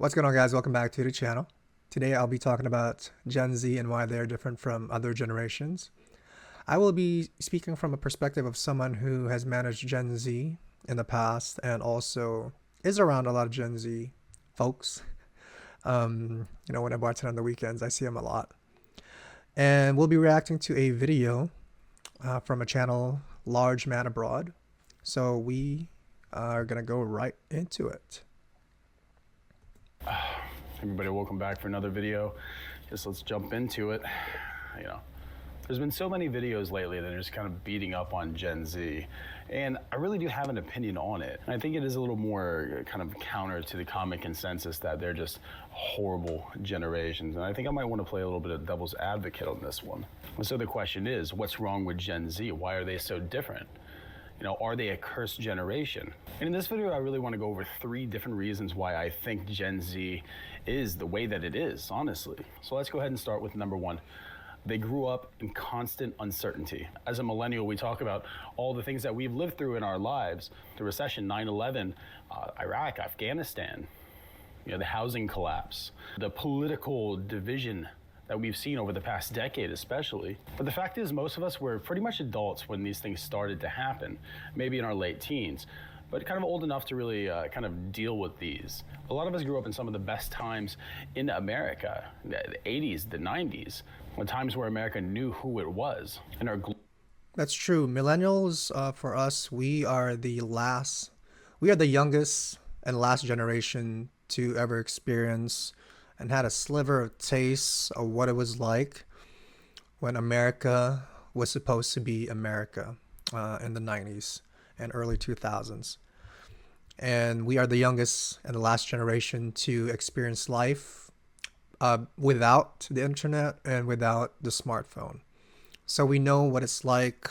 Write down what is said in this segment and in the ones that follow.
What's going on, guys? Welcome back to the channel. Today I'll be talking about Gen Z and why they're different from other generations. I will be speaking from a perspective of someone who has managed Gen Z in the past and also is around a lot of Gen Z folks. When I bartend on the weekends, I see them a lot. And we'll be reacting to a video from a channel, Large Man Abroad. So we are going to go right into it. Everybody, welcome back for another video. Just let's jump into it. There's been so many videos lately that are just kind of beating up on Gen Z, and I really do have an opinion on it. And I think it is a little more kind of counter to the common consensus that they're just horrible generations. And I think I might want to play a little bit of devil's advocate on this one. And so the question is, what's wrong with Gen Z? Why are they so different? Are they a cursed generation? And in this video, I really want to go over 3 different reasons why I think Gen Z is the way that it is, honestly. So let's go ahead and start with number 1. They grew up in constant uncertainty. As a millennial, we talk about all the things that we've lived through in our lives: the recession, 9/11, Iraq, Afghanistan, the housing collapse, the political division that we've seen over the past decade especially. But the fact is, most of us were pretty much adults when these things started to happen, maybe in our late teens, but kind of old enough to really kind of deal with these. A lot of us grew up in some of the best times in America, the 80s, the 90s, when times where America knew who it was. And That's true. Millennials, for us, we are the youngest and last generation to ever experience and had a sliver of taste of what it was like when America was supposed to be America in the 90s and early 2000s. And we are the youngest and the last generation to experience life without the internet and without the smartphone. So we know what it's like,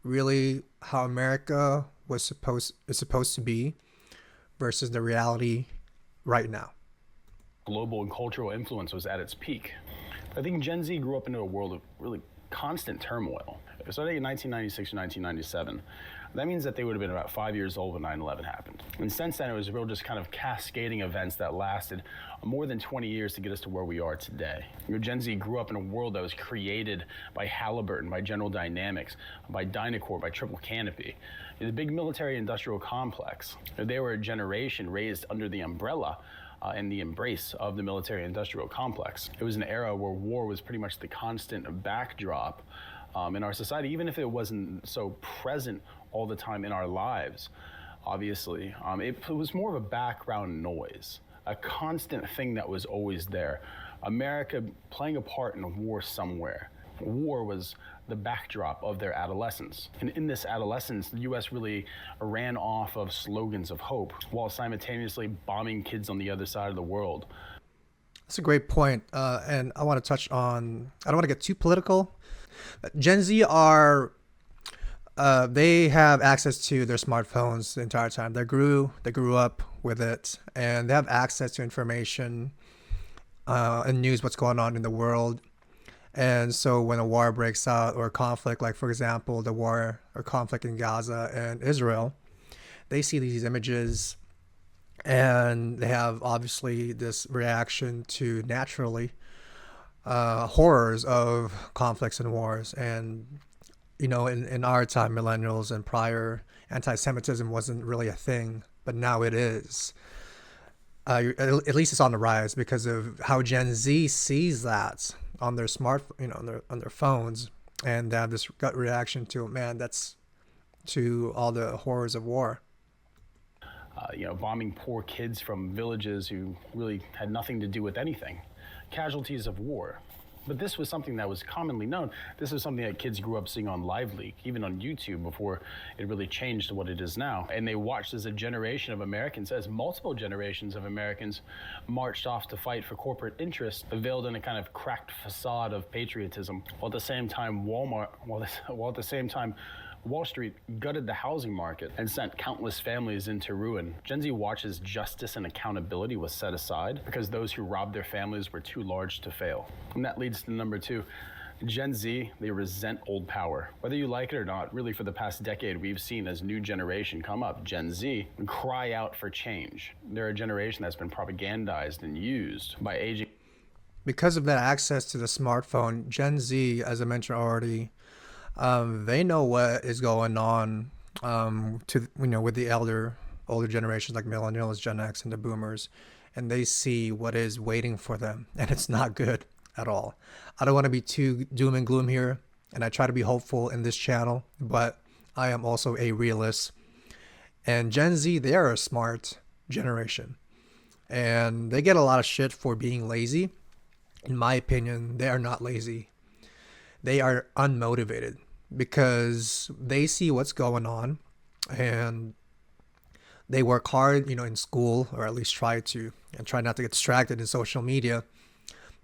really how America is supposed to be versus the reality right now. Global and cultural influence was at its peak. I think Gen Z grew up into a world of really constant turmoil. Starting in 1996 or 1997, that means that they would have been about 5 years old when 9/11 happened. And since then, it was real just kind of cascading events that lasted more than 20 years to get us to where we are today. Gen Z grew up in a world that was created by Halliburton, by General Dynamics, by Dynacorp, by Triple Canopy, the big military-industrial complex. They were a generation raised under the umbrella and the embrace of the military-industrial complex. It was an era where war was pretty much the constant backdrop in our society, even if it wasn't so present all the time in our lives. Obviously, it was more of a background noise, a constant thing that was always there. America playing a part in a war somewhere. War was the backdrop of their adolescence. And in this adolescence, the US really ran off of slogans of hope while simultaneously bombing kids on the other side of the world. That's a great point. And I want to touch on, I don't want to get too political. Gen Z they have access to their smartphones the entire time. They grew up with it, and they have access to information and news, what's going on in the world. And so when a war breaks out or a conflict, like for example, the war or conflict in Gaza and Israel, they see these images and they have obviously this reaction to naturally horrors of conflicts and wars. And in our time, millennials and prior, anti-Semitism wasn't really a thing, but now it is. At least it's on the rise because of how Gen Z sees that on their on their phones, and they have this gut reaction to, man, that's to all the horrors of war. Bombing poor kids from villages who really had nothing to do with anything. Casualties of war. But this was something that was commonly known. This is something that kids grew up seeing on Live Leak, even on YouTube, before it really changed to what it is now. And they watched as a generation of Americans, as multiple generations of Americans marched off to fight for corporate interests, veiled in a kind of cracked facade of patriotism, while at the same time Wall Street gutted the housing market and sent countless families into ruin. Gen Z watches justice and accountability was set aside because those who robbed their families were too large to fail. And that leads to number 2. Gen Z, they resent old power. Whether you like it or not, really for the past decade, we've seen as new generation come up, Gen Z, cry out for change. They're a generation that's been propagandized and used by aging. Because of that access to the smartphone, Gen Z, as I mentioned already, they know what is going on with the older generations like millennials, Gen X, and the boomers, and they see what is waiting for them, and it's not good at all. I don't want to be too doom and gloom here, and I try to be hopeful in this channel, but I am also a realist. And Gen Z, they are a smart generation, and they get a lot of shit for being lazy. In my opinion, they are not lazy. They are unmotivated because they see what's going on, and they work hard, in school, or at least try to, and try not to get distracted in social media.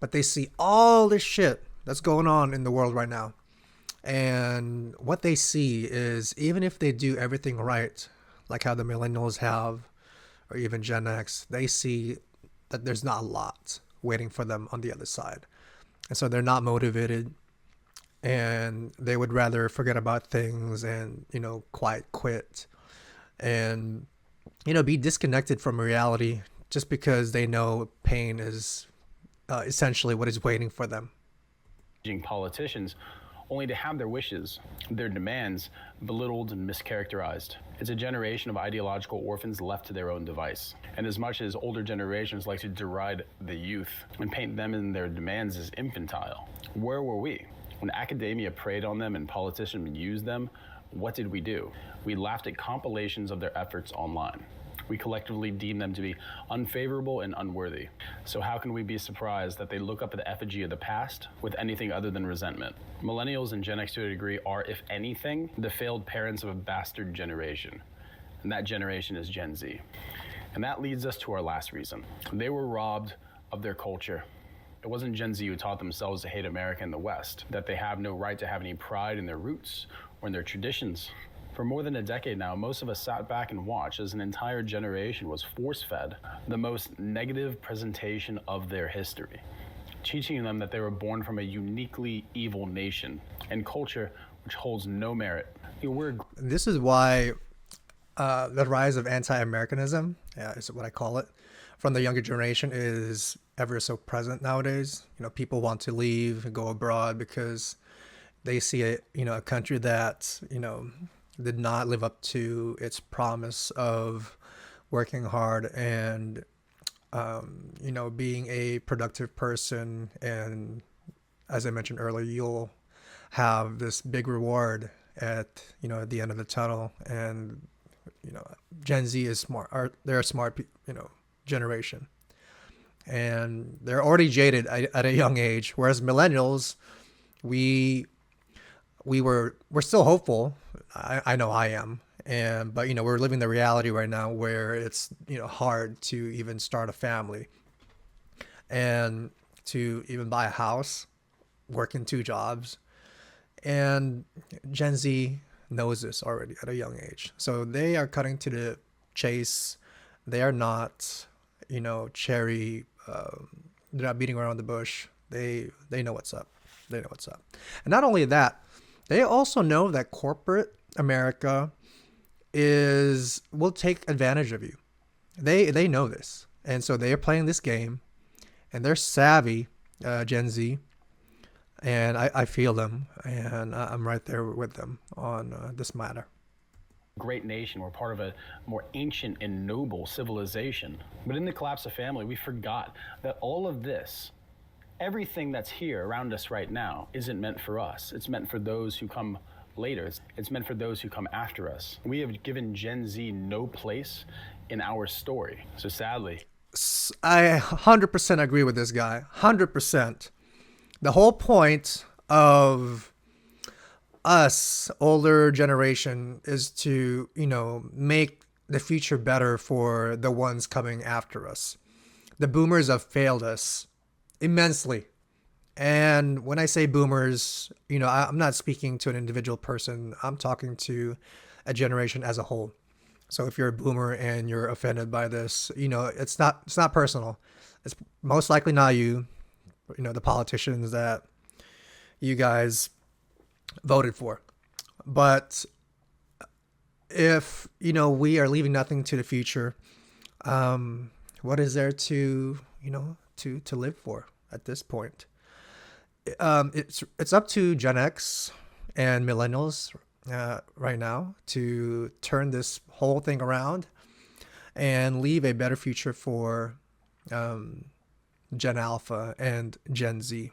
But they see all this shit that's going on in the world right now. And what they see is, even if they do everything right, like how the millennials have, or even Gen X, they see that there's not a lot waiting for them on the other side. And so they're not motivated, and they would rather forget about things and, quiet quit and, be disconnected from reality just because they know pain is essentially what is waiting for them. Politicians only to have their wishes, their demands belittled and mischaracterized. It's a generation of ideological orphans left to their own device. And as much as older generations like to deride the youth and paint them and their demands as infantile, where were we? When academia preyed on them and politicians used them, what did we do? We laughed at compilations of their efforts online. We collectively deem them to be unfavorable and unworthy. So how can we be surprised that they look up at the effigy of the past with anything other than resentment? Millennials and Gen X to a degree are, if anything, the failed parents of a bastard generation. And that generation is Gen Z. And that leads us to our last reason. They were robbed of their culture. It wasn't Gen Z who taught themselves to hate America and the West, that they have no right to have any pride in their roots or in their traditions. For more than a decade now, most of us sat back and watched as an entire generation was force-fed the most negative presentation of their history, teaching them that they were born from a uniquely evil nation and culture which holds no merit. This is why the rise of anti-Americanism, is what I call it, from the younger generation is ever so present nowadays. People want to leave and go abroad because they see a country that, did not live up to its promise of working hard and, being a productive person. And as I mentioned earlier, you'll have this big reward at the end of the tunnel. And, Gen Z is smart. They're a smart, generation. And they're already jaded at a young age. Whereas millennials, we're still hopeful. I know I am. But we're living the reality right now where it's, hard to even start a family and to even buy a house, working 2 jobs. And Gen Z knows this already at a young age. So they are cutting to the chase. They are not, they're not beating around the bush. They know what's up. They know what's up. And not only that, they also know that corporate America will take advantage of you. They know this. And so they are playing this game, and they're savvy, Gen Z. And I feel them, and I'm right there with them on this matter. Great nation. We're part of a more ancient and noble civilization. But in the collapse of family, we forgot that all of this, everything that's here around us right now, isn't meant for us. It's meant for those who come later. It's meant for those who come after us. We have given Gen Z no place in our story. So sadly, I 100% agree with this guy. 100%. The whole point of us, older generation, is to, make the future better for the ones coming after us. The boomers have failed us immensely. And when I say boomers, I'm not speaking to an individual person. I'm talking to a generation as a whole. So if you're a boomer and you're offended by this, it's not personal. It's most likely not you. The politicians that, you guys voted for. But if we are leaving nothing to the future, what is there to to live for at this point? It's up to Gen X and millennials right now to turn this whole thing around and leave a better future for Gen Alpha and Gen Z.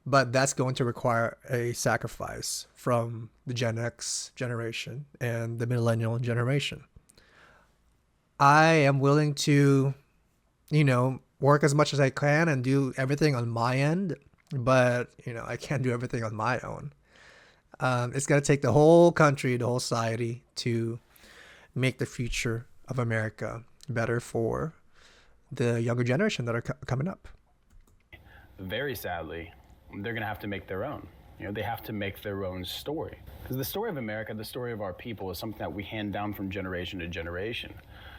But that's going to require a sacrifice from the Gen X generation and the millennial generation. I am willing to, work as much as I can and do everything on my end, but, I can't do everything on my own. It's going to take the whole country, the whole society to make the future of America better for the younger generation that are coming up. Very sadly, they're going to have to make their own. They have to make their own story. Because the story of America, the story of our people, is something that we hand down from generation to generation.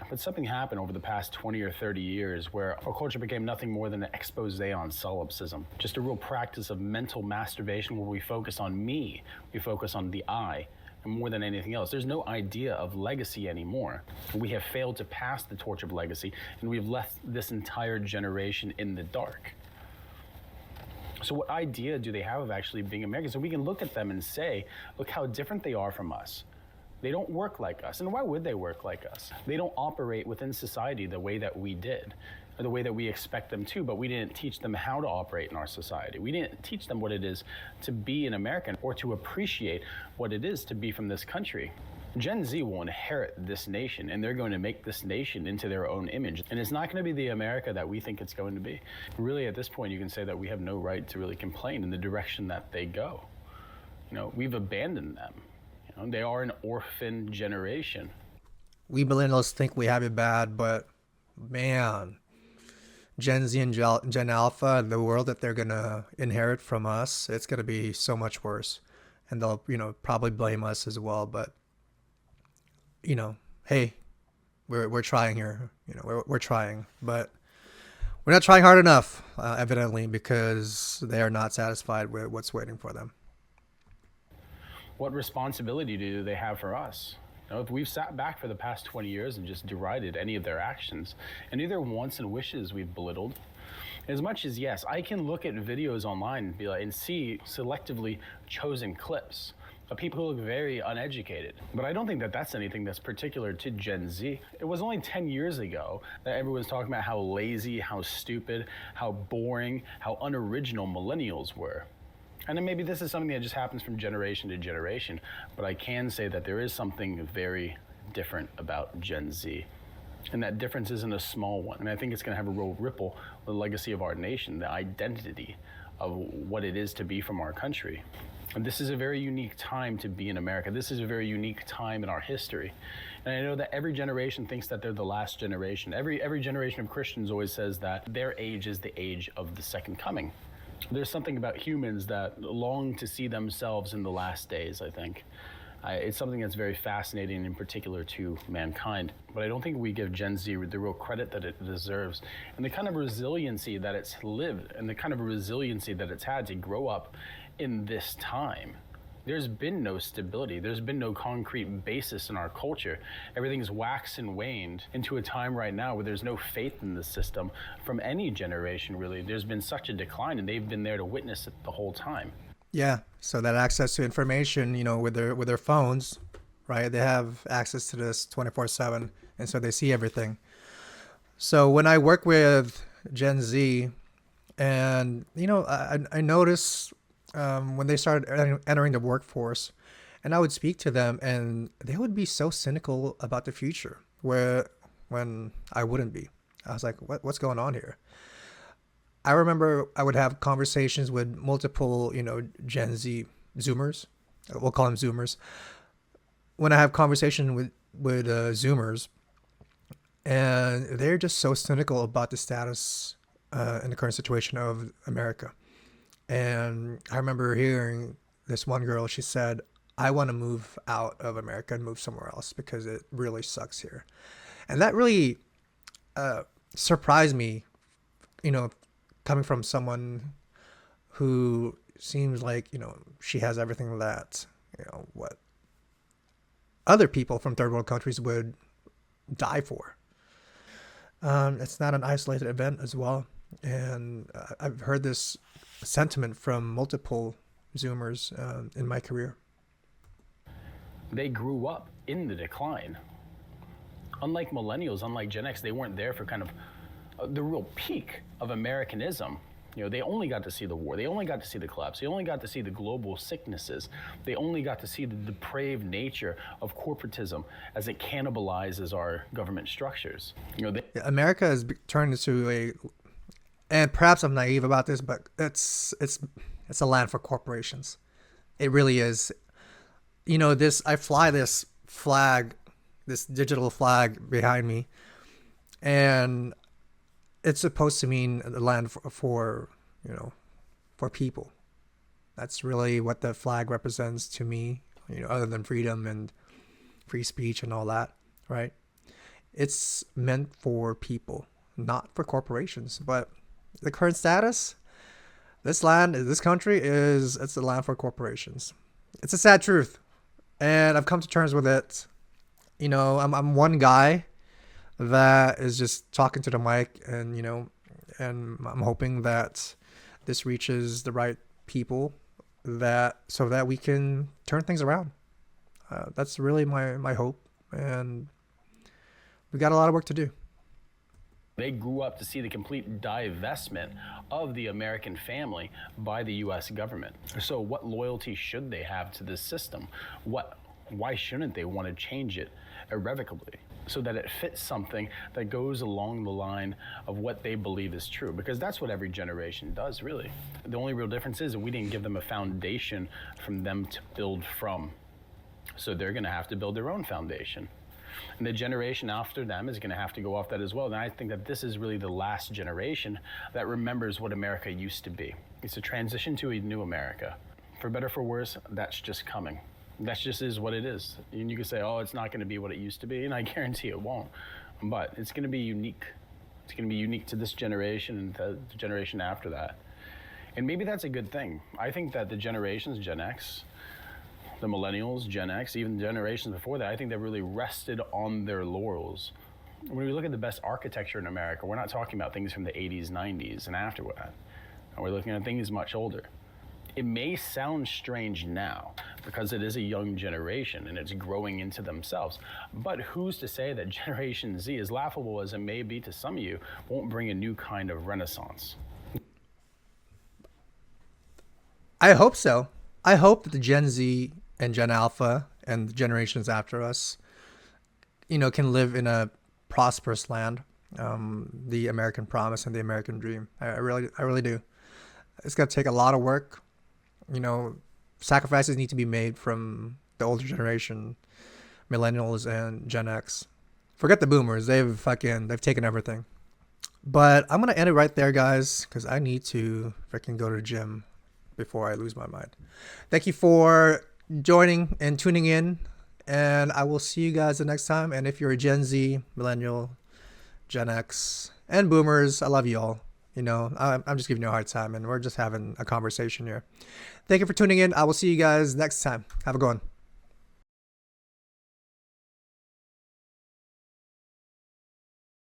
But something happened over the past 20 or 30 years where our culture became nothing more than an expose on solipsism. Just a real practice of mental masturbation where we focus on me, we focus on the I, and more than anything else. There's no idea of legacy anymore. We have failed to pass the torch of legacy, and we've left this entire generation in the dark. So what idea do they have of actually being American? So we can look at them and say, look how different they are from us. They don't work like us. And why would they work like us? They don't operate within society the way that we did, or the way that we expect them to, but we didn't teach them how to operate in our society. We didn't teach them what it is to be an American or to appreciate what it is to be from this country. Gen Z will inherit this nation, and they're going to make this nation into their own image. And it's not going to be the America that we think it's going to be. Really, at this point, you can say that we have no right to really complain in the direction that they go. We've abandoned them. They are an orphan generation. We millennials think we have it bad, but man, Gen Z and Gen Alpha, the world that they're going to inherit from us, it's going to be so much worse. And they'll, probably blame us as well. But, hey, we're trying here. We're trying. But we're not trying hard enough, evidently, because they are not satisfied with what's waiting for them. What responsibility do they have for us? If we've sat back for the past 20 years and just derided any of their actions, any of their wants and wishes we've belittled, as much as, yes, I can look at videos online and see selectively chosen clips of people who look very uneducated. But I don't think that that's anything that's particular to Gen Z. It was only 10 years ago that everyone was talking about how lazy, how stupid, how boring, how unoriginal millennials were. And then maybe this is something that just happens from generation to generation, but I can say that there is something very different about Gen Z. And that difference isn't a small one. And I think it's going to have a real ripple on the legacy of our nation, the identity of what it is to be from our country. And this is a very unique time to be in America. This is a very unique time in our history. And I know that every generation thinks that they're the last generation. Every generation of Christians always says that their age is the age of the second coming. There's something about humans that long to see themselves in the last days, I think. It's something that's very fascinating, in particular to mankind. But I don't think we give Gen Z the real credit that it deserves. And the kind of resiliency that it's lived, and the kind of resiliency that it's had to grow up in this time. There's been no stability. There's been no concrete basis in our culture. Everything's waxed and waned into a time right now where there's no faith in the system from any generation, really. There's been such a decline, and they've been there to witness it the whole time. Yeah, so that access to information, with their phones, right? They have access to this 24/7, and so they see everything. So when I work with Gen Z, and I notice when they started entering the workforce, and I would speak to them, and they would be so cynical about the future, when I wouldn't be. I was like, what's going on here? I remember I would have conversations with multiple, Gen Z Zoomers. We'll call them Zoomers. When I have conversation with Zoomers, and they're just so cynical about the status in the current situation of America. And I remember hearing this one girl, she said, I want to move out of America and move somewhere else because it really sucks here. And that really surprised me, coming from someone who seems like, she has everything that, what other people from third world countries would die for. It's not an isolated event as well. And I've heard this sentiment from multiple Zoomers in my career. They grew up in the decline. Unlike millennials, unlike Gen X, they weren't there for kind of the real peak of Americanism. They only got to see the war. They only got to see the collapse. They only got to see the global sicknesses. They only got to see the depraved nature of corporatism as it cannibalizes our government structures. America has turned into and perhaps I'm naive about this, but it's a land for corporations. It really is. I fly this flag, this digital flag behind me, and it's supposed to mean the land for people. That's really what the flag represents to me, other than freedom and free speech and all that, right? It's meant for people, not for corporations. But the current status, this country it's a land for corporations. It's a sad truth, and I've come to terms with it. I'm one guy that is just talking to the mic, and and I'm hoping that this reaches the right people so that we can turn things around. That's really my hope, and we got a lot of work to do. They grew up to see the complete divestment of the American family by the U.S. government. So what loyalty should they have to this system? Why shouldn't they want to change it irrevocably so that it fits something that goes along the line of what they believe is true? Because that's what every generation does, really. The only real difference is that we didn't give them a foundation from them to build from. So they're going to have to build their own foundation. And the generation after them is going to have to go off that as well. And I think that this is really the last generation that remembers what America used to be. It's a transition to a new America. For better or for worse, that's just coming. That just is what it is. And you can say, oh, it's not going to be what it used to be, and I guarantee it won't. But it's going to be unique. It's going to be unique to this generation and the generation after that. And maybe that's a good thing. I think that the generations, Gen X, the millennials, Gen X, even generations before that, I think they've really rested on their laurels. When we look at the best architecture in America, we're not talking about things from the 80s, 90s, and after that. And we're looking at things much older. It may sound strange now because it is a young generation and it's growing into themselves. But who's to say that Generation Z, as laughable as it may be to some of you, won't bring a new kind of renaissance? I hope so. I hope that the Gen Z and Gen Alpha and the generations after us, can live in a prosperous land, the American promise and the American dream. I really do. It's going to take a lot of work. Sacrifices need to be made from the older generation, millennials and Gen X. Forget the boomers. They've taken everything. But I'm going to end it right there, guys, because I need to freaking go to the gym before I lose my mind. Thank you for joining and tuning in, and I will see you guys the next time. And if you're a Gen Z, millennial, Gen X, and boomers, I love you all. I'm just giving you a hard time, and we're just having a conversation here. Thank you for tuning in. I will see you guys next time. Have a good one.